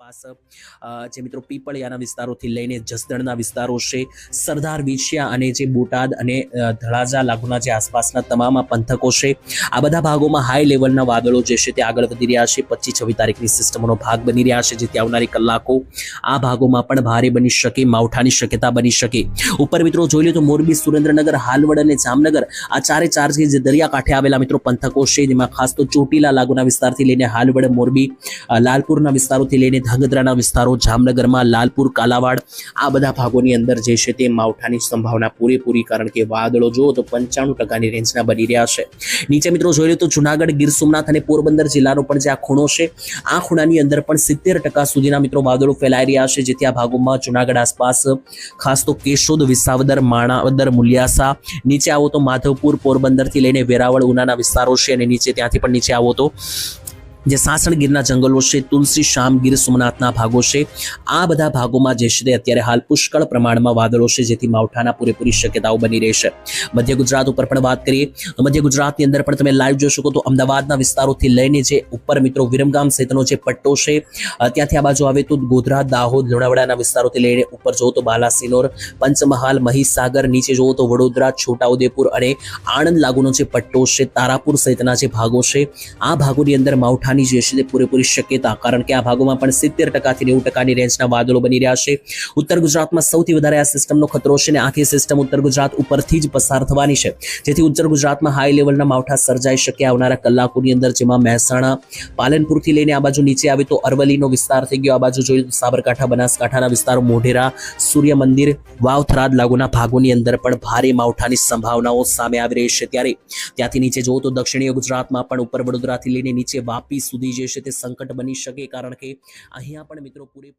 આસપાસ જે મિત્રો પીપળિયાના વિસ્તારોથી લઈને જસદણના વિસ્તારો છે, સરદાર વિછિયા અને જે બોટાદ અને ધળાજા લાગુના જે આસપાસના તમામ પંથકો છે, આ બધા ભાગોમાં હાઈ લેવલના વાદળો જે છે તે આગળ વધી રહ્યા છે. 25-26 તારીખની સિસ્ટમોનો ભાગ બની રહ્યા છે, જેથી આવનારી કલાકો આ ભાગોમાં પણ ભારે બની શકે, માવઠાની શક્યતા બની શકે. ઉપર મિત્રો જોઈ લો તો મોરબી, સુરેન્દ્રનગર, હાલવડ અને જામનગર આ ચારે ચાર જે દરિયાકાંઠે આવેલા મિત્રો પંથકો છે, જેમાં ખાસ તો ચોટીલા લાગુના વિસ્તારથી લઈને હાલવડ, મોરબી, લાલપુરના વિસ્તારોથી લઈને ધાંગધ્રાના વિસ્તારો, જામનગરમાં લાલપુર, કાલાવાડ આ બધા ભાગોની અંદર જે છે તે માવઠાની સંભાવના પૂરેપૂરી, કારણ કે વાદળો જુઓ તો 95% રેન્જના બની રહ્યા છે. નીચે મિત્રો જોઈ લો તો જુનાગઢ, ગીર સોમનાથ અને પોરબંદર જિલ્લાનો પણ જે આ ખૂણો છે, આ ખૂણાની અંદર પણ 70% સુધીના મિત્રો વાદળો ફેલાઈ રહ્યા છે, જેથી આ ભાગોમાં જુનાગઢ આસપાસ ખાસ તો કેશોદ, વિસાવદર, માણાવદર, મુલિયાસા, નીચે આવો તો માધવપુર, પોરબંદરથી લઈને વેરાવળ, ઉનાના વિસ્તારો છે, અને નીચે ત્યાંથી પણ નીચે આવો તો જે સાસણ ગીરના જંગલો છે, તુલસી શ્યામ, ગીર સોમનાથના ભાગો છે, આ બધા ભાગોમાં જે છે અત્યારે હાલ પુષ્કળ પ્રમાણમાં વાદળો છે, જેથી માવઠાના પૂરેપૂરી શક્યતાઓ બની રહેશે. મધ્ય ગુજરાત ઉપર પણ વાત કરીએ તો મધ્ય ગુજરાતની અંદર પણ તમે લાઈવ જોઈ શકો તો અમદાવાદના વિસ્તારોથી લઈને જે ઉપર મિત્રો વિરમગામ સહિતનો જે પટ્ટો છે, ત્યાંથી આ બાજુ આવે તો ગોધરા, દાહોદ, લુણાવાડાના વિસ્તારોથી લઈને ઉપર જોવો તો બાલાસિનોર, પંચમહાલ, મહીસાગર, નીચે જોવો તો વડોદરા, છોટાઉદેપુર અને આણંદ લાગુનો જે પટ્ટો છે, તારાપુર સહિતના જે ભાગો છે, આ ભાગોની અંદર માવઠા જે છે તે પૂરેપૂરી શક્યતા, કારણ કે આ ભાગોમાં પણ 70% થી 90% રેન્જના વાદળો બની રહ્યા છે. ઉત્તર ગુજરાતમાં સૌથી વધારે આ સિસ્ટમનો ખતરો છે, અને આખી સિસ્ટમ ઉત્તર ગુજરાત ઉપરથી જ પસાર થવાની છે, જેથી ઉત્તર ગુજરાતમાં હાઈ લેવલના માવઠા સર્જાઈ શકે આવનારા કલાકોની અંદર, જેમાં મહેસાણા, પાલનપુરથી લઈને આ બાજુ નીચે આવે તો અરવલ્લીનો વિસ્તાર થઈ ગયો, આ બાજુ જોઈએ તો સાબરકાંઠા, બનાસકાંઠાના વિસ્તારો, મોઢેરા, સૂર્ય મંદિર, વાવ, થરાદ લાગુના ભાગોની અંદર પણ ભારે માવઠાની સંભાવનાઓ સામે આવી રહી છે. ત્યારે ત્યાંથી નીચે જોવો તો દક્ષિણીય ગુજરાતમાં પણ ઉપર વડોદરાથી લઈને નીચે વાપી સુધી જે છે તે સંકટ બની શકે, કારણ કે અહીંયા પણ મિત્રો પૂરેપૂરી